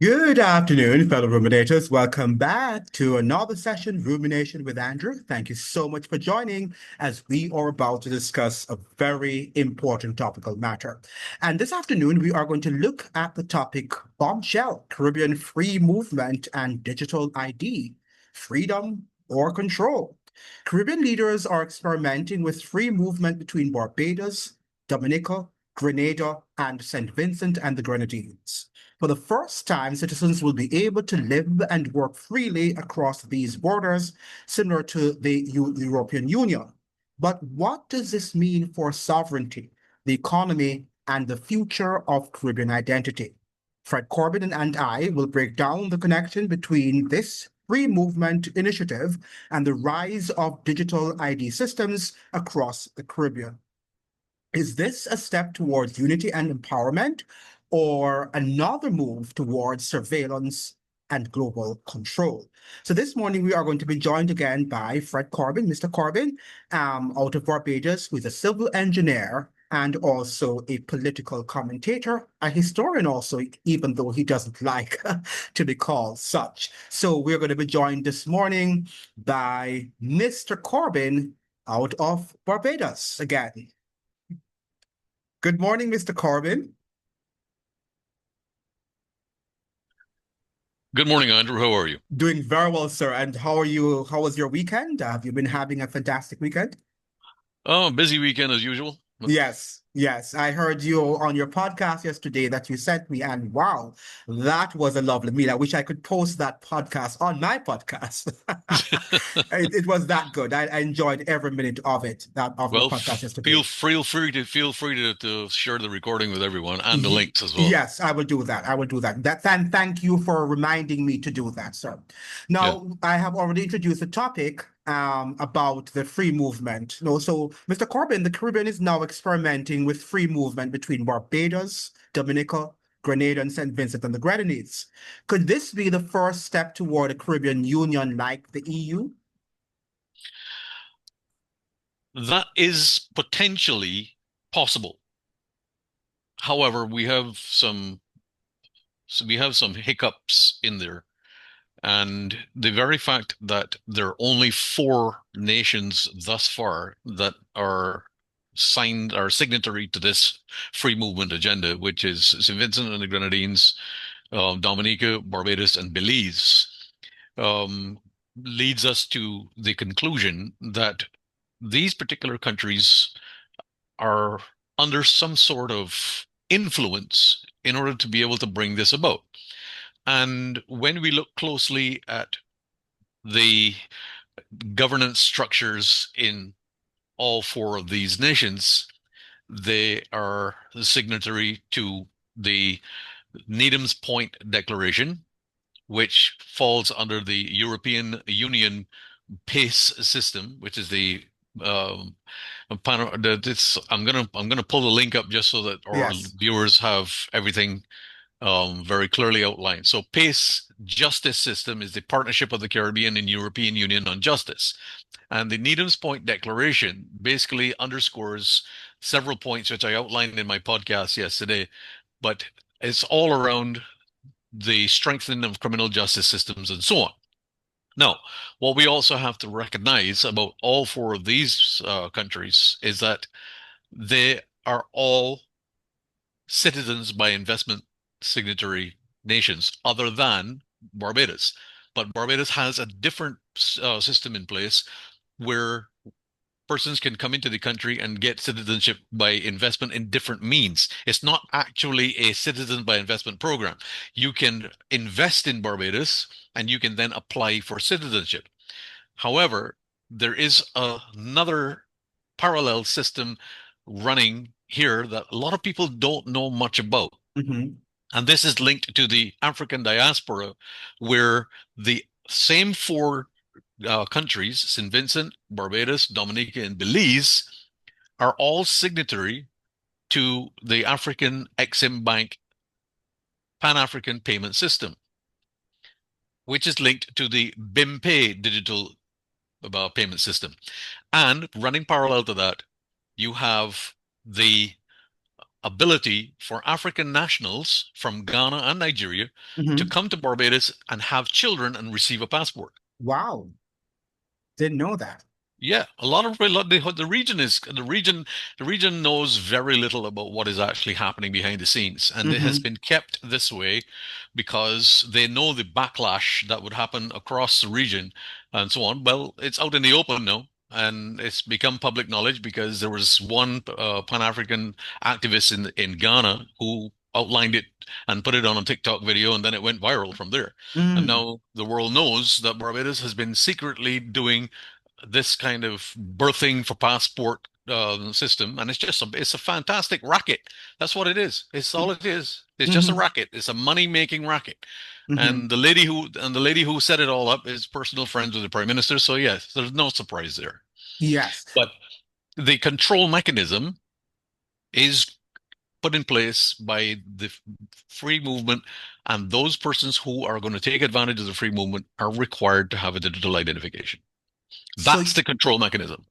Good afternoon, fellow ruminators. Welcome back to another session, Rumination with Andrew. Thank you so much for joining as we are about to discuss a very important topical matter. And this afternoon, we are going to look at the topic Bombshell, Caribbean Free Movement and Digital ID, Freedom or Control. Caribbean leaders are experimenting with free movement between Barbados, Dominica, Grenada, and St. Vincent and the Grenadines. For the first time, citizens will be able to live and work freely across these borders, similar to the European Union. But what does this mean for sovereignty, the economy, and the future of Caribbean identity? Fred Corbin and I will break down the connection between this free movement initiative and the rise of digital ID systems across the Caribbean. Is this a step towards unity and empowerment, or another move towards surveillance and global control? So this morning we are going to be joined again by Fred Corbin, Mr. Corbin, out of Barbados, who is a civil engineer and also a political commentator, a historian also, even though he doesn't like to be called such. So we're going to be joined this morning by Mr. Corbin out of Barbados again. Good morning, Mr. Corbin. Good morning, Andrew. How are you? Doing very well, sir. And how are you? How was your weekend? Have you been having a fantastic weekend? Oh, busy weekend as usual. Yes, yes. I heard you on your podcast yesterday that you sent me, and wow, that was a lovely meal. I wish I could post that podcast on my podcast. It was that good. I enjoyed every minute of it, that of your Well, podcast feel yesterday. feel free to share the recording with everyone and the links as well. Yes, I will do that. I will do that. And thank you for reminding me to do that, sir. Yeah. Now, I have already introduced the topic about the free movement. So, Mr. Corbin, the Caribbean is now experimenting with free movement between Barbados, Dominica, Grenada, and St. Vincent and the Grenadines. Could this be the first step toward a Caribbean union like the EU? That is potentially possible. However, we have some hiccups in there. And the very fact that there are only four nations thus far that are signatory to this free movement agenda, which is St. Vincent and the Grenadines, Dominica, Barbados, and Belize, um, leads us to the conclusion that these particular countries are under some sort of influence in order to be able to bring this about. And when we look closely at the governance structures in all four of these nations, they are the signatory to the Needham's Point Declaration, which falls under the European Union PACE system, which is the I'm gonna pull the link up just so that our Yes. viewers have everything very clearly outlined. So PACE justice system is the Partnership of the Caribbean and European Union on Justice. And the Needham's Point Declaration basically underscores several points which I outlined in my podcast yesterday, but it's all around the strengthening of criminal justice systems and so on. Now, what we also have to recognize about all four of these countries is that they are all citizens by investment signatory nations other than Barbados. But Barbados has a different system in place where persons can come into the country and get citizenship by investment in different means. It's not actually a citizen by investment program. You can invest in Barbados and you can then apply for citizenship. However, there is another parallel system running here that a lot of people don't know much about. Hmm. And this is linked to the African diaspora, where the same four countries, St. Vincent, Barbados, Dominica, and Belize, are all signatory to the African Exim Bank Pan-African Payment System, which is linked to the BIMPay digital payment system. And running parallel to that, you have the ability for African nationals from Ghana and Nigeria to Hmm. come to Barbados and have children and receive a passport. Wow. Didn't know that. Yeah, the region is the region knows very little about what is actually happening behind the scenes, and it has Hmm. been kept this way because they know the backlash that would happen across the region and so on. Well, it's out in the open now, and it's become public knowledge because there was one Pan-African activist in Ghana who outlined it and put it on a TikTok video, and then it went viral from there. And Mm. now the world knows that Barbados has been secretly doing this kind of birthing for passport system, and it's a fantastic racket. That's what it is. It's all it is. It's just a Hmm. racket. It's a money making racket. Hmm. And the lady who set it all up is personal friends with the prime minister. So yes, there's no surprise there. Yes. But the control mechanism is put in place by the free movement, and those persons who are going to take advantage of the free movement are required to have a digital identification. So That's the control mechanism.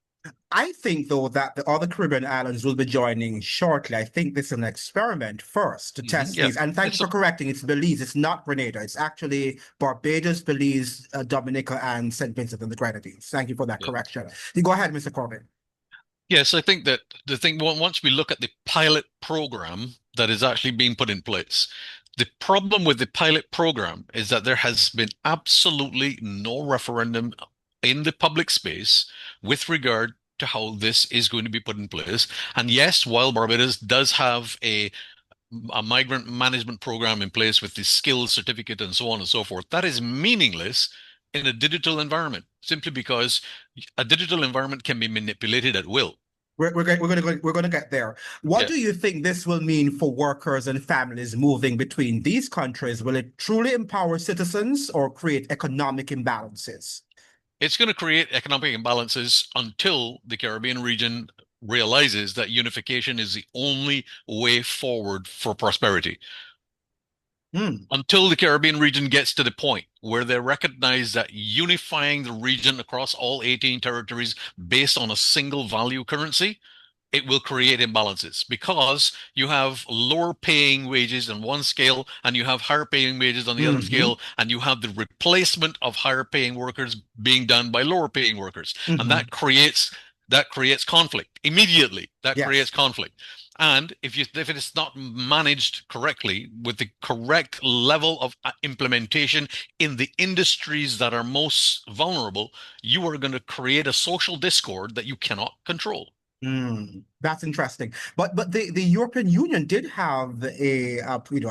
I think, though, that the other Caribbean islands will be joining shortly. I think this is an experiment first to test Yeah, these. And thank you it's a for correcting. It's Belize. It's not Grenada. It's actually Barbados, Belize, Dominica, and St. Vincent and the Grenadines. Thank you for that yeah. correction. You go ahead, Mr. Corbin. Yes, I think that the thing once we look at the pilot program that is actually being put in place, the problem with the pilot program is that there has been absolutely no referendum in the public space with regard to how this is going to be put in place. And yes, while Barbados does have a migrant management program in place with the skills certificate and so on and so forth, that is meaningless in a digital environment, simply because a digital environment can be manipulated at will. We're going to get there. What Yeah, do you think this will mean for workers and families moving between these countries? Will it truly empower citizens or create economic imbalances? it's going to create economic imbalances until the Caribbean region realizes that unification is the only way forward for prosperity. Hmm. Until the Caribbean region gets to the point where they recognize that unifying the region across all 18 territories based on a single value currency, it will create imbalances because you have lower paying wages on one scale and you have higher paying wages on the other Hmm. scale, and you have the replacement of higher paying workers being done by lower paying workers. And Hmm. that creates conflict immediately. That creates Yes. conflict. And if it is not managed correctly with the correct level of implementation in the industries that are most vulnerable, you are going to create a social discord that you cannot control. That's interesting. But the European Union did have a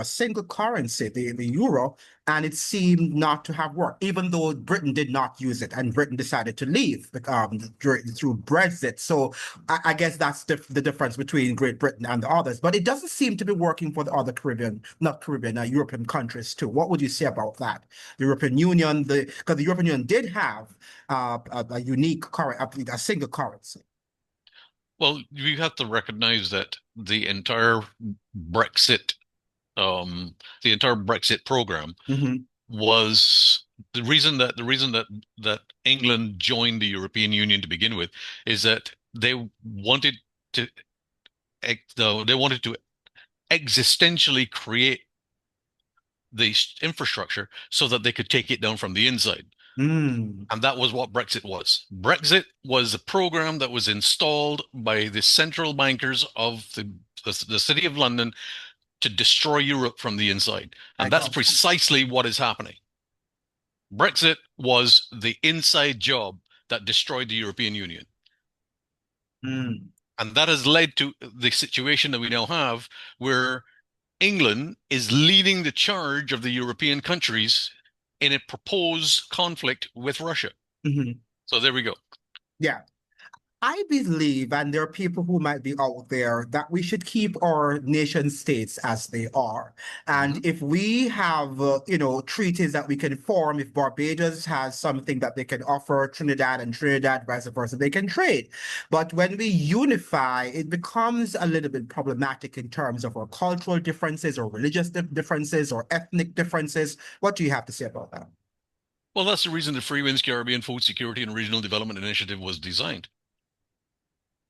single currency, the euro, and it seemed not to have worked, even though Britain did not use it, and Britain decided to leave through Brexit. So I guess that's the difference between Great Britain and the others. But it doesn't seem to be working for the other not Caribbean, European countries too. What would you say about that? The European Union, because the European Union did have a unique currency, a single currency. Well, you have to recognize that Brexit, the entire Brexit program Hmm. was the reason that England joined the European Union to begin with is that to they wanted to existentially create the infrastructure so that they could take it down from the inside. Mm. And that was what Brexit was. Brexit was a program that was installed by the central bankers of the City of London to destroy Europe from the inside. I And that's got you. precisely what is happening. Brexit was the inside job that destroyed the European Union. Mm. And that has led to the situation that we now have, where England is leading the charge of the European countries in a proposed conflict with Russia. Mhm. So there we go. Yeah. I believe, and there are people who might be out there, that we should keep our nation states as they are. And Mhm. if we have, treaties that we can form, if Barbados has something that they can offer Trinidad and Trinidad, vice versa, they can trade. But when we unify, it becomes a little bit problematic in terms of our cultural differences or religious differences or ethnic differences. What do you have to say about that? Well, that's the reason the Free Winds Caribbean Food Security and Regional Development Initiative was designed.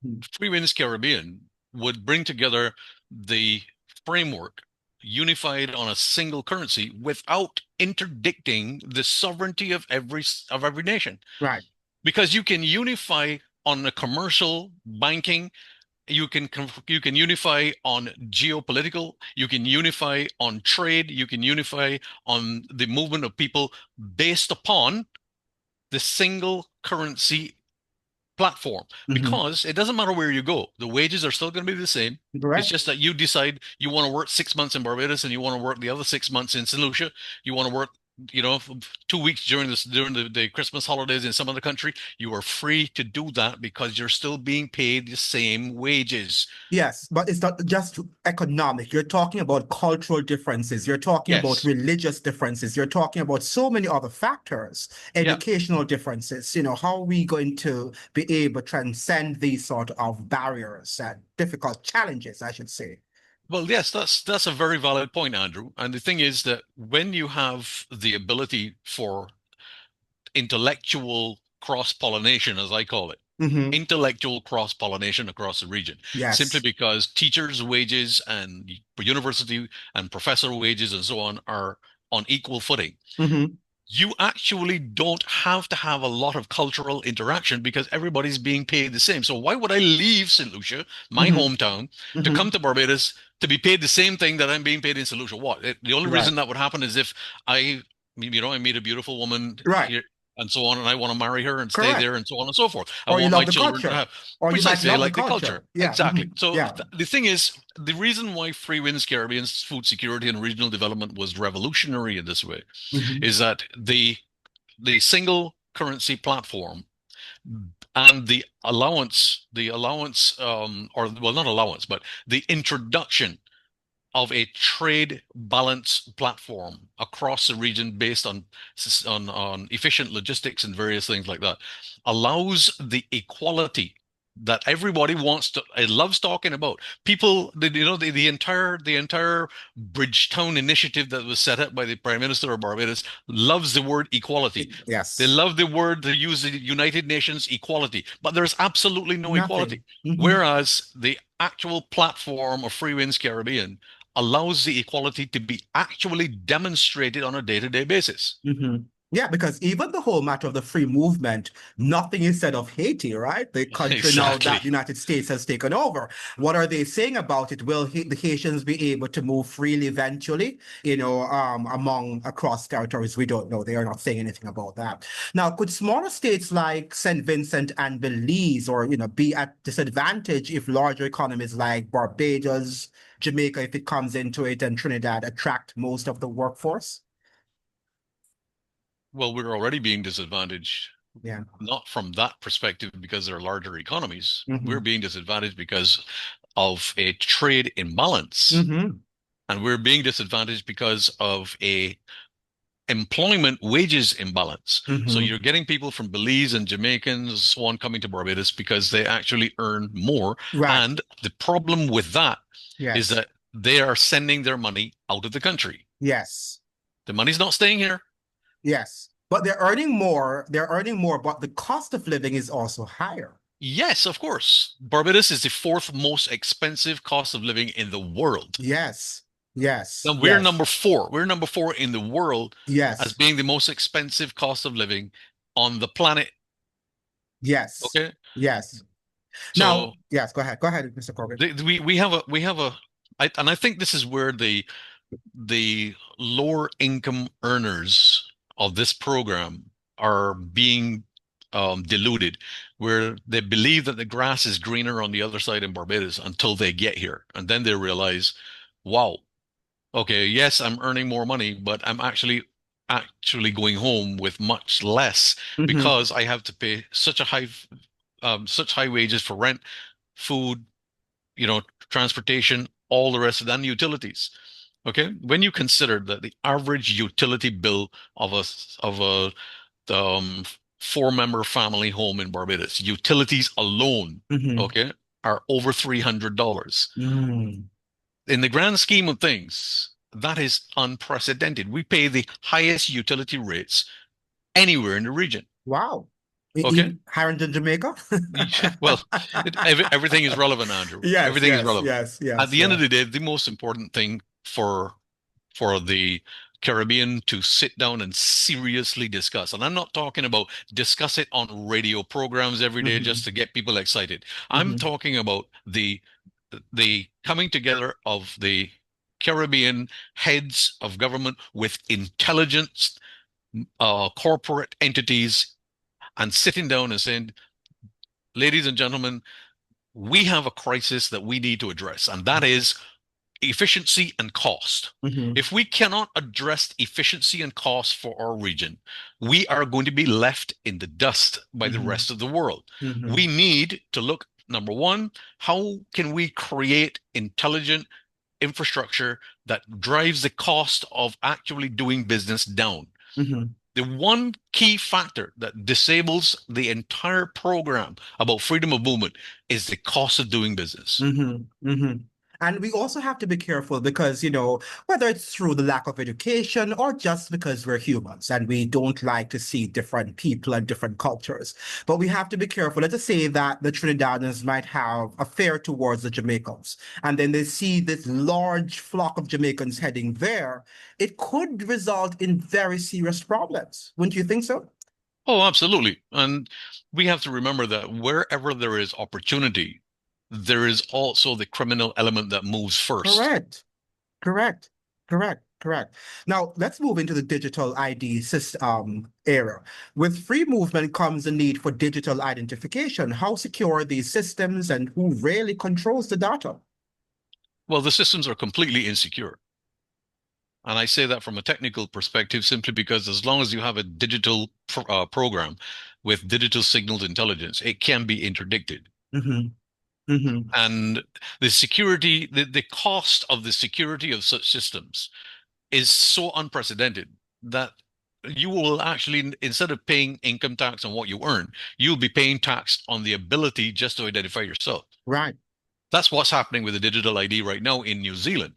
Hmm. Free Winds Caribbean would bring together the framework unified on a single currency without interdicting the sovereignty of every nation. Right. Because you can unify on the commercial banking, you can unify on geopolitical, you can unify on trade, you can unify on the movement of people based upon the single currency platform, Hmm. because it doesn't matter where you go, the wages are still going to be the same. It's Correct. just that you decide you want to work 6 months in Barbados and you want to work the other 6 months in St. Lucia. You want to work, 2 weeks during the Christmas holidays in some other country. You are free to do that because you're still being paid the same wages. Yes, but it's not just economic. You're talking about cultural differences. You're talking about Yes. religious differences. You're talking about so many other factors, Yeah. educational differences. How are we going to be able to transcend these sort of barriers and difficult challenges, I should say? Well, yes, that's a very valid point, Andrew. And the thing is that when you have the ability for intellectual cross-pollination, as I call it, Hmm. intellectual cross-pollination across the region, simply Yes. because teachers' wages and university and professor wages and so on are on equal footing. Hmm. You actually don't have to have a lot of cultural interaction because everybody's being paid the same. So why would I leave St. Lucia, my Hmm. hometown, to Hmm. come to Barbados to be paid the same thing that I'm being paid in St. Lucia? The only Right. reason that would happen is if I meet a beautiful woman Right. here and so on, and I want to marry her and stay Correct. there and so on and so forth. I Or you want my love the children to culture, have or you might precisely, I love the like the culture. culture. Yeah. Exactly. So Yeah. the thing is, the reason why Free Winds Caribbean's food security and regional development was revolutionary in this way Hmm. is that the single currency platform and the allowance, or well, not allowance, but the introduction of a trade balance platform across the region based on efficient logistics and various things like that allows the equality that everybody wants to loves talking about. People, the entire Bridgetown initiative that was set up by the Prime Minister of Barbados loves the word equality. They Yes. love the word, they use the United Nations equality, but there's absolutely no equality. Nothing. Hmm. Whereas the actual platform of Free Winds Caribbean allows the equality to be actually demonstrated on a day-to-day basis. Hmm. Yeah, because even the whole matter of the free movement, nothing is said of Haiti, right? The country now that Exactly. the United States has taken over. What are they saying about it? Will the Haitians be able to move freely eventually, among across territories? We don't know. They are not saying anything about that. Now, could smaller states like St. Vincent and Belize, or be at disadvantage if larger economies like Barbados, Jamaica, if it comes into it, and Trinidad attract most of the workforce? Well, we're already being disadvantaged, Yeah. not from that perspective because they're larger economies. We're Hmm. being disadvantaged because of a trade imbalance. Hmm. And we're being disadvantaged because of a employment wages imbalance. So Hmm. you're getting people from Belize and Jamaicans, so on, coming to Barbados because they actually earn more. Right. And the problem with that is Yes. that they are sending their money out of the country. Yes. The money's not staying here. Yes. But they're earning more. They're earning more, but the cost of living is also higher. Yes, of course. Barbados is the fourth most expensive cost of living in the world. Yes. Yes. Now we're Yes. number four. We're number four in the world as Yes. being the most expensive cost of living on the planet. Yes. Okay. Yes. Now, So yes, go ahead. Go ahead, Mr. Corbin. and I think this is where the lower income earners of this program are being deluded, where they believe that the grass is greener on the other side in Barbados until they get here, and then they realize, wow, okay, yes, I'm earning more money, but I'm actually going home with much less Hmm. because I have to pay such high wages for rent, food, transportation, all the rest of that, and utilities. Okay, when you consider that the average utility bill of a um, four-member family home in Barbados, utilities alone, Hmm. okay, are over $300. Mm. In the grand scheme of things, that is unprecedented. We pay the highest utility rates anywhere in the region. Wow. Okay. Higher than Jamaica? Well, everything is relevant, Andrew. Yes, Everything is yes, relevant. yes, At yes, the end yeah. of the day, the most important thing for the Caribbean to sit down and seriously discuss. And I'm not talking about discuss it on radio programs every day Mm-hmm, just to get people excited. I'm mm-hmm, talking about the coming together of the Caribbean heads of government with intelligence, corporate entities, and sitting down and saying, ladies and gentlemen, we have a crisis that we need to address, and that is efficiency and cost. mm-hmm, If we cannot address efficiency and cost for our region, we are going to be left in the dust by the mm-hmm, rest of the world. mm-hmm, We need to look, number one, how can we create intelligent infrastructure that drives the cost of actually doing business down? mm-hmm. The one key factor that disables the entire program about freedom of movement is the cost of doing business. Mm-hmm, mm-hmm. And we also have to be careful because, whether it's through the lack of education or just because we're humans and we don't like to see different people and different cultures. But we have to be careful. Let's just say that the Trinidadians might have a fare towards the Jamaicans, and then they see this large flock of Jamaicans heading there. It could result in very serious problems. Wouldn't you think so? Oh, absolutely. And we have to remember that wherever there is opportunity, there is also the criminal element that moves first. Correct. Correct, correct, correct. Now let's move into the digital ID system era. With free movement comes the need for digital identification. How secure are these systems and who really controls the data? Well, the systems are completely insecure. And I say that from a technical perspective simply because as long as you have a digital program with digital signaled intelligence, it can be interdicted. Hmm. Hmm. And the cost of the security of such systems is so unprecedented that you will actually, instead of paying income tax on what you earn, you'll be paying tax on the ability just to identify yourself. Right. That's what's happening with the digital ID right now in New Zealand.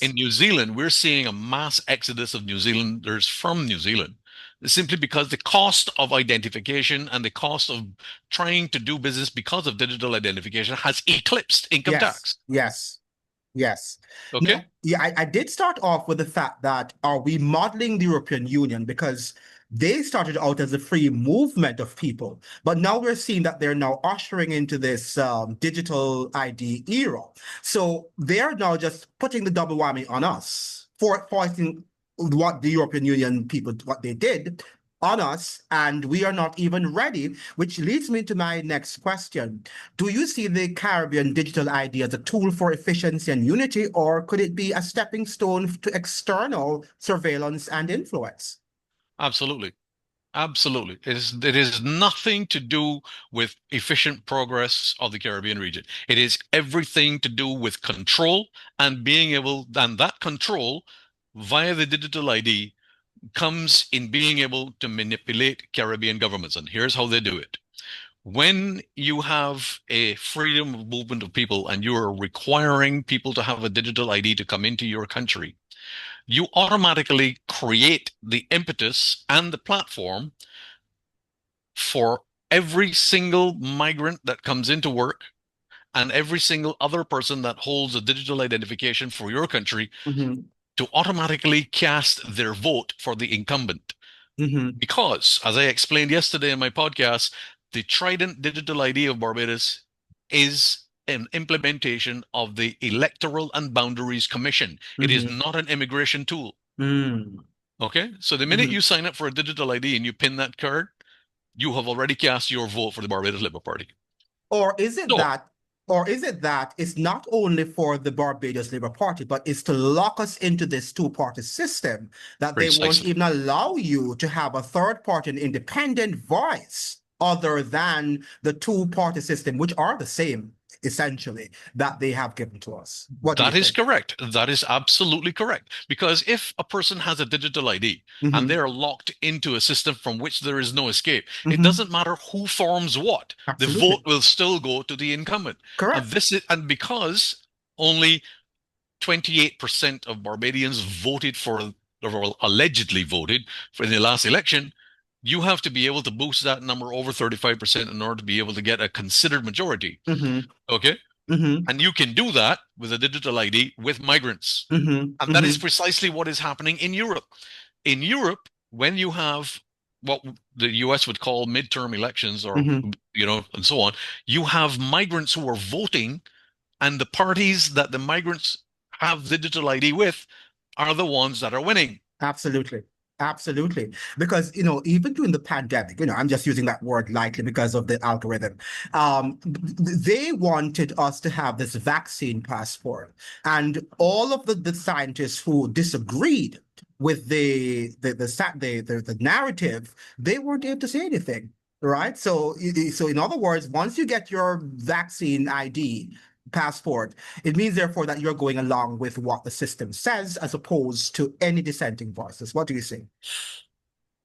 In Yes. New Zealand, we're seeing a mass exodus of New Zealanders from New Zealand simply because the cost of identification and the cost of trying to do business because of digital identification has eclipsed income Yes. tax. Yes. Yes. Okay? Now, yeah, I did start off with the fact that are we modeling the European Union because they started out as a free movement of people, but now we're seeing that they're now ushering into this digital ID era. So they're now just putting the double whammy on us for forcing what the European Union people, what they did on us, and we are not even ready, which leads me to my next question. Do you see the Caribbean digital ID as a tool for efficiency and unity, or could it be a stepping stone to external surveillance and influence? Absolutely. Absolutely. It is nothing to do with efficient progress of the Caribbean region. It is everything to do with control and being able, and that control via the digital ID comes in being able to manipulate Caribbean governments. And here's how they do it. When you have a freedom of movement of people and you are requiring people to have a digital ID to come into your country, you automatically create the impetus and the platform for every single migrant that comes into work and every single other person that holds a digital identification for your country Hmm. to automatically cast their vote for the incumbent. Hmm. Because, as I explained yesterday in my podcast, the Trident Digital ID of Barbados is an implementation of the Electoral and Boundaries Commission. It is Hmm. not an immigration tool. Hmm. Okay? So the minute Hmm. you sign up for a digital ID and you pin that card, you have already cast your vote for the Barbados Labour Party. Or is it So, that, or is it that it's not only for the Barbados Labour Party, but it's to lock us into this two-party system that they won't precisely. even allow you to have a third party, an independent voice other than the two-party system, which are the same, essentially, that they have given to us. What do you That is think? correct. That is absolutely correct. Because if a person has a digital ID and Hmm. they are locked into a system from which there is no escape, it Hmm. doesn't matter who forms what. The vote Absolutely. will still go to the incumbent. Correct. And because only 28% of Barbadians voted for, or allegedly voted for the last election, you have to be able to boost that number over 35% in order to be able to get a considered majority. Mm-hmm. Okay. Mm-hmm. And you can do that with a digital ID with migrants. Mm-hmm. And that is Mm-hmm. precisely what is happening in Europe. In Europe, when you have what the US would call midterm elections or, Mm-hmm. and so on, you have migrants who are voting, and the parties that the migrants have the digital ID with are the ones that are winning. Absolutely. Absolutely. Because, even during the pandemic, I'm just using that word lightly because of the algorithm. They wanted us to have this vaccine passport. And all of the scientists who disagreed with the narrative, they weren't able to say anything. Right. So in other words, once you get your vaccine ID passport, it means, therefore, that you're going along with what the system says as opposed to any dissenting voices. What do you think?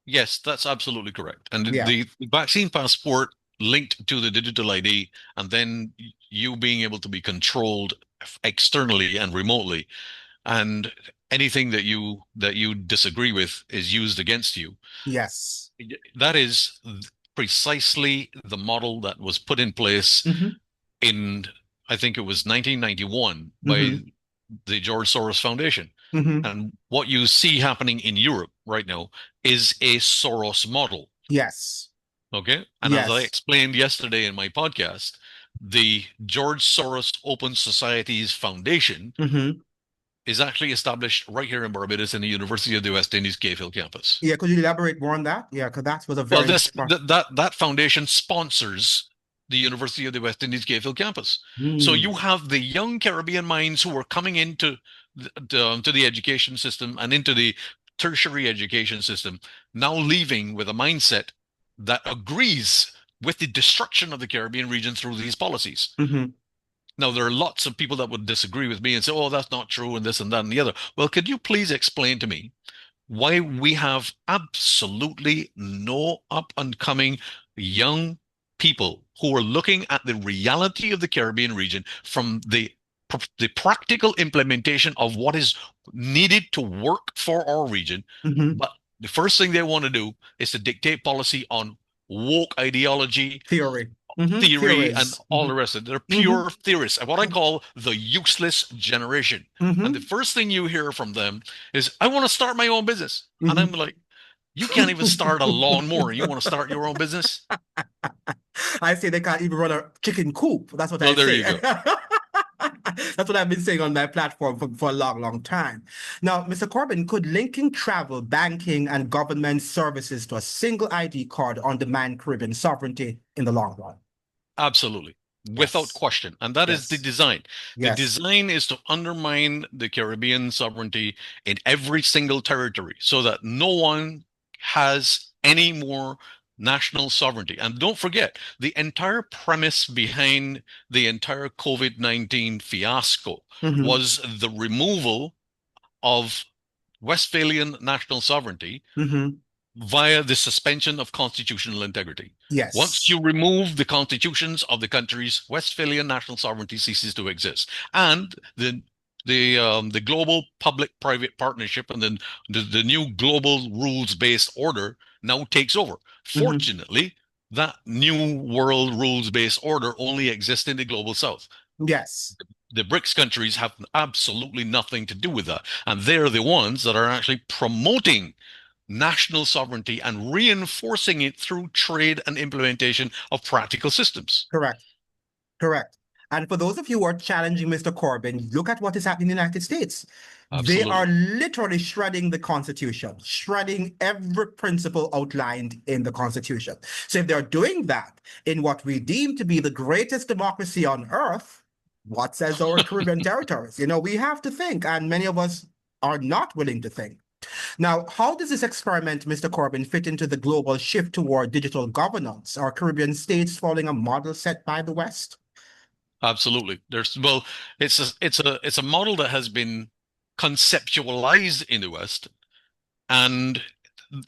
Yes, that's absolutely correct. And Yeah. the vaccine passport linked to the digital ID, and then you being able to be controlled externally and remotely, and anything that you disagree with is used against you. Yes. That is precisely the model that was put in place Mm-hmm. in, I think it was 1991 by Mm-hmm. the George Soros Foundation. Mm-hmm. And what you see happening in Europe right now is a Soros model. Yes. Okay. And as I Yes. explained yesterday in my podcast, the George Soros Open Societies Foundation Mm-hmm. is actually established right here in Barbados in the University of the West Indies Gay Field campus. Yeah. Could you elaborate more on that? Yeah, because that was a Well, very this important. that foundation sponsors the University of the West Indies Gay Field campus. So you Mm. have the young Caribbean minds who are coming into to the education system and into the tertiary education system, now leaving with a mindset that agrees with the destruction of the Caribbean region through these policies. Mm-hmm. Now, there are lots of people that would disagree with me and say, oh, that's not true, and this and that and the other. Well, could you please explain to me why we have absolutely no up and coming young people who are looking at the reality of the Caribbean region from the practical implementation of what is needed to work for our region, Mm-hmm. but the first thing they want to do is to dictate policy on woke ideology, Theory. Mm-hmm. theory, and Theories. all Mm-hmm. the rest of it. They're pure Mm-hmm. theorists, and what I call the useless generation. And the Mm-hmm. first thing you hear from them is, I want to start my own business. And I'm like, you can't even start a lawnmower, and you want to start your own business? I say they can't even run a chicken coop. That's what I Well, there say. you go. That's what I've been saying on my platform for a long, long time. Now, Mr. Corbin, could linking travel, banking, and government services to a single ID card undermine Caribbean sovereignty in the long run? Absolutely. Without Yes. question. And that is the Yes. design. The Yes. design is to undermine the Caribbean sovereignty in every single territory so that no one has any more national sovereignty. And don't forget, the entire premise behind the entire COVID-19 fiasco Mm-hmm. was the removal of Westphalian national sovereignty Mm-hmm. via the suspension of constitutional integrity. Once Yes. you remove the constitutions of the countries, Westphalian national sovereignty ceases to exist, and the global public-private partnership and then the new global rules-based order now takes over. Mm-hmm. Fortunately, that new world rules-based order only exists in the global south. Yes. The BRICS countries have absolutely nothing to do with that, and they're the ones that are actually promoting national sovereignty and reinforcing it through trade and implementation of practical systems. Correct. Correct. And for those of you who are challenging Mr. Corbyn, look at what is happening in the United States. They are Absolutely. literally shredding the Constitution, shredding every principle outlined in the Constitution. So if they're doing that in what we deem to be the greatest democracy on earth, what says our Caribbean territories? We have to think, and many of us are not willing to think. Now, how does this experiment, Mr. Corbyn, fit into the global shift toward digital governance? Are Caribbean states following a model set by the West? Absolutely. It's a model that has been conceptualized in the West, and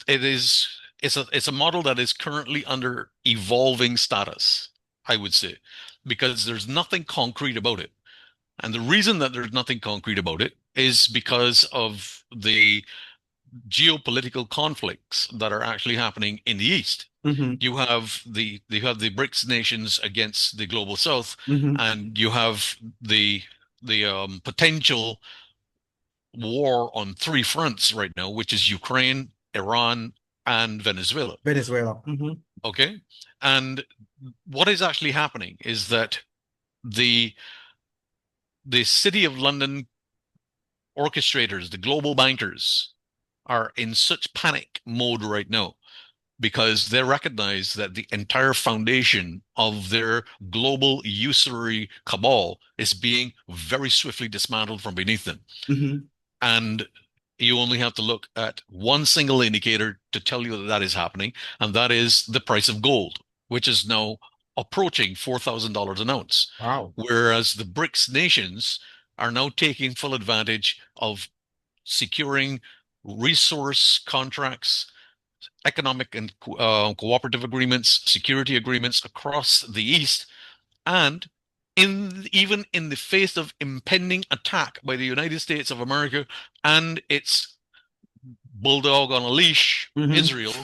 it is it's a model that is currently under evolving status, I would say, because there's nothing concrete about it. And the reason that there's nothing concrete about it is because of geopolitical conflicts that are actually happening in the East. Hmm. You have the BRICS nations against the global South, Hmm. and you have the potential war on three fronts right now, which is Ukraine, Iran, and Venezuela. Venezuela. Hmm. Okay, and what is actually happening is that the the City of London orchestrators, the global bankers, are in such panic mode right now because they recognize that the entire foundation of their global usury cabal is being very swiftly dismantled from beneath them. Hmm. And you only have to look at one single indicator to tell you that that is happening, and that is the price of gold, which is now approaching $4,000 an ounce. Wow. Whereas the BRICS nations are now taking full advantage of securing resource contracts, economic and cooperative agreements, security agreements across the East, and even in the face of impending attack by the United States of America and its bulldog on a leash, Hmm. Israel,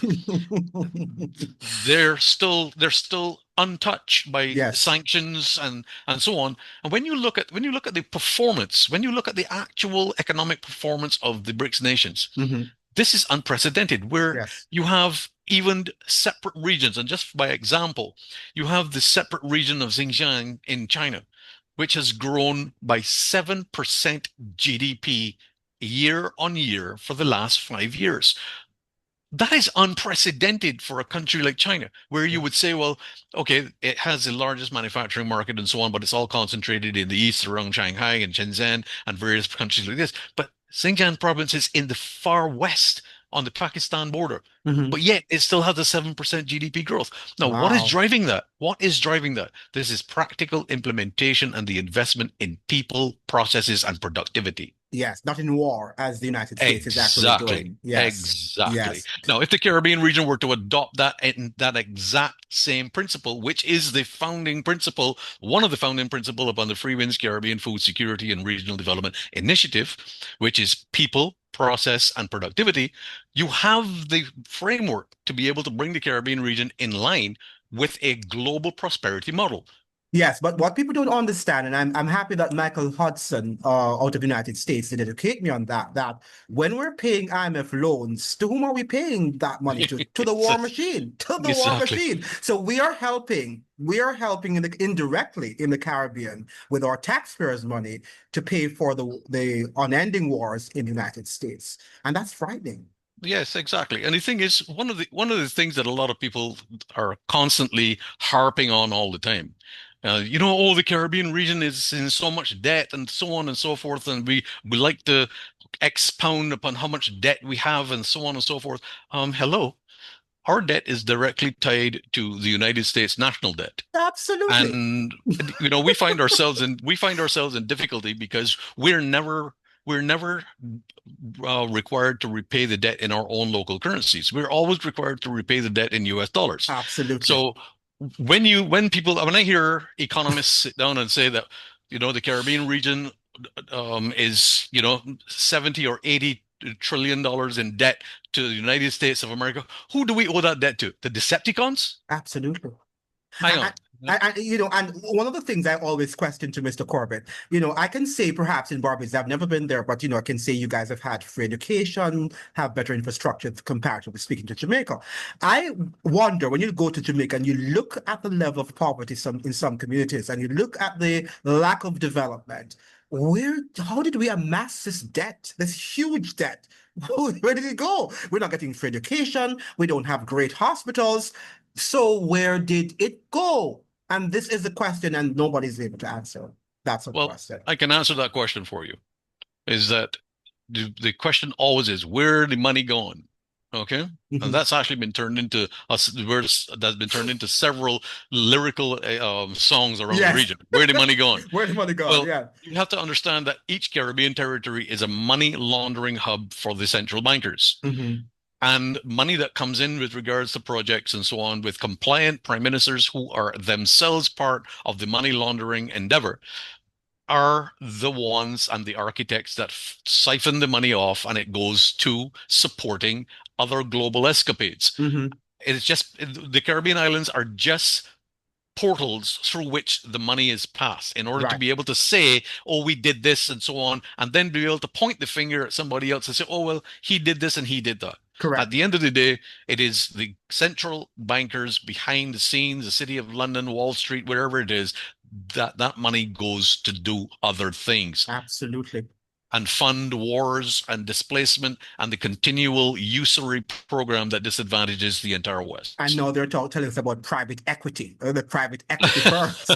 they're still untouched by Yes. sanctions and so on. And when you look at the performance, when you look at the actual economic performance of the BRICS nations, Hmm. this is unprecedented, where Yes. you have even separate regions. And just by example, you have the separate region of Xinjiang in China, which has grown by 7% GDP year on year for the last 5 years. That is unprecedented for a country like China, where you would Yes. say, well, okay, it has the largest manufacturing market and so on, but it's all concentrated in the east around Shanghai and Shenzhen and various countries like this. But Xinjiang province is in the far west on the Pakistan border, Hmm. but yet it still has a 7% GDP growth. Now, what is Wow. driving that? What is driving that? This is practical implementation and the investment in people, processes, and productivity. Yes, not in war, as the United States is actually Exactly. doing. Yes. Exactly. Yes. Now, if the Caribbean region were to adopt that exact same principle, which is the founding principle, one of the founding principle upon the Free Winds Caribbean Food Security and Regional Development Initiative, which is people, process, and productivity, you have the framework to be able to bring the Caribbean region in line with a global prosperity model. Yes, but what people don't understand, and I'm happy that Michael Hudson out of the United States did educate me on that, that when we're paying IMF loans, to whom are we paying that money to? To the war machine, to the war Exactly. machine. So we are helping indirectly in the Caribbean with our taxpayers' money to pay for the unending wars in the United States. And that's frightening. Yes, exactly. And the thing is, one of the things that a lot of people are constantly harping on all the time, oh, the Caribbean region is in so much debt and so on and so forth, and we like to expound upon how much debt we have and so on and so forth. Hello, our debt is directly tied to the United States national debt. Absolutely. And we find ourselves in difficulty because we're never required to repay the debt in our own local currencies. We're always required to repay the debt in US dollars. Absolutely. So when I hear economists sit down and say that, the Caribbean region is, 70 or 80 trillion dollars in debt to the United States of America, who do we owe that debt to? The Decepticons? Absolutely. Hang on. And one of the things I always question to Mr. Corbett, I can say perhaps in Barbados, I've never been there, but I can say you guys have had free education, have better infrastructure comparatively speaking to Jamaica. I wonder when you go to Jamaica and you look at the level of poverty in some communities and you look at the lack of development, how did we amass this debt, this huge debt? Where did it go? We're not getting free education. We don't have great hospitals. So where did it go? And this is the question, and nobody's able to answer. That's a Well, question. I can answer that question for you. Is that the question always is, where the money going? Okay. And Mhm. that's actually been turned into words that's been turned into several lyrical songs around the Yes. region. Where the money going? Where the money gone? Well, Yeah. you have to understand that each Caribbean territory is a money laundering hub for the central bankers. Hmm. And money that comes in with regards to projects and so on with compliant prime ministers who are themselves part of the money laundering endeavor are the ones and the architects that siphon the money off, and it goes to supporting other global escapades. Hmm. It's just the Caribbean islands are just portals through which the money is passed in order to Right. be able to say, oh, we did this and so on, and then be able to point the finger at somebody else and say, oh, well, he did this and he did that. At Correct. the end of the day, it is the central bankers behind the scenes, the City of London, Wall Street, wherever it is, that money goes to do other things Absolutely. and fund wars and displacement and the continual usury program that disadvantages the entire I West. know they're telling us about private equity, or the private equity firms.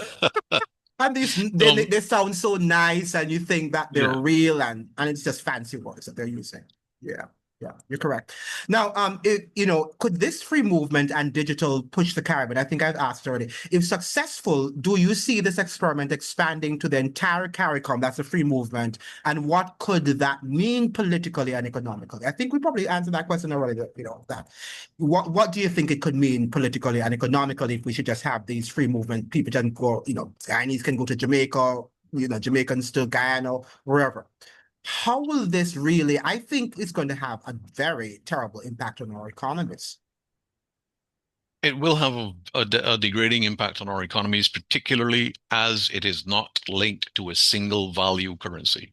And these Um, they sound so nice, and you think that they're yeah. real, and it's just fancy words that they're using. Yeah, yeah, you're correct. Now, could this free movement and digital push the Caribbean? I think I've asked already. If successful, do you see this experiment expanding to the entire CARICOM? That's a free movement, and what could that mean politically and economically? I think we probably answered that question already. That. What do you think it could mean politically and economically if we should just have these free movement? People can go, Chinese can go to Jamaica, Jamaicans to Guyana, wherever. How will this really, I think it's going to have a very terrible impact on our economies. It will have a degrading impact on our economies, particularly as it is not linked to a single value currency.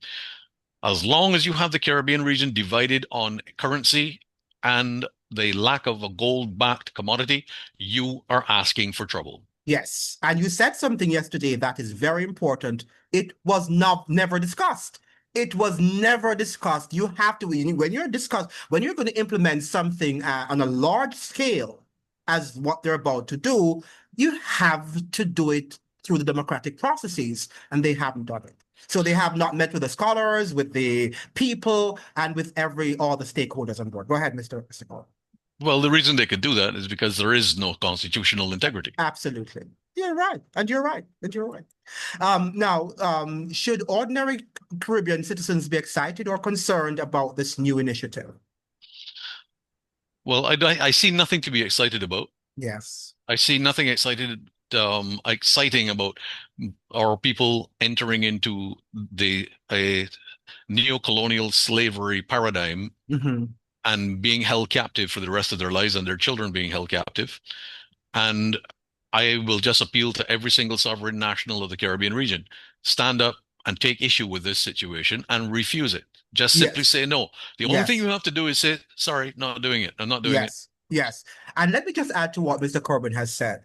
As long as you have the Caribbean region divided on currency and the lack of a gold-backed commodity, you are asking for trouble. Yes. And you said something yesterday that is very important. It was never discussed. It was never discussed. You have to, when you're going to implement something on a large scale, as what they're about to do, you have to do it through the democratic processes, and they haven't done it. So they have not met with the scholars, with the people, and with all the stakeholders on board. Go ahead, Mr. Cole. Well, the reason they could do that is because there is no constitutional integrity. Absolutely. You're right. And you're right. And you're right. Now, should ordinary Caribbean citizens be excited or concerned about this new initiative? Well, I see nothing to be excited about. Yes. I see nothing exciting about our people entering into the a neo-colonial slavery paradigm Hmm. and being held captive for the rest of their lives and their children being held captive. And I will just appeal to every single sovereign national of the Caribbean region. Stand up and take issue with this situation and refuse it. Just simply Yes. say no. The only thing Yes. you have to do is say, sorry, not doing it. I'm not doing it. Yes. Yes. And let me just add to what Mr. CORBIN has said.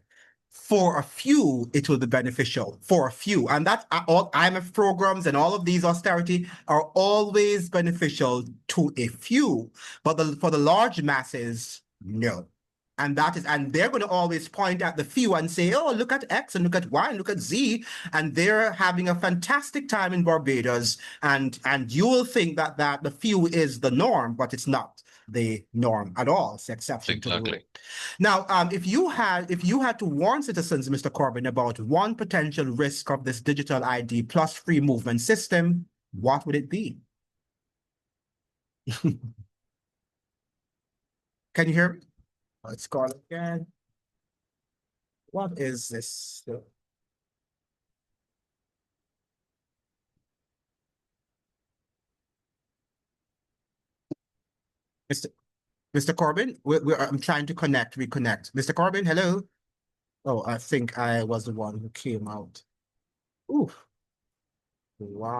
For a few, it will be beneficial. For a few. And that all IMF programs and all of these austerity are always beneficial to a few. But for the large masses, no. And they're going to always point at the few and say, oh, look at X and look at Y and look at Z. And they're having a fantastic time in Barbados. And you will think that the few is the norm, but it's not the norm at all. It's the exception to the rule. Exactly. Now, if you had to warn citizens, Mr. CORBIN, about one potential risk of this digital ID plus free movement system, what would it be? Can you hear me? Let's call it again. What is this? Mr. CORBIN, I'm trying to reconnect. Mr. CORBIN, hello? Oh, I think I was the one who came out. Ooh, wow.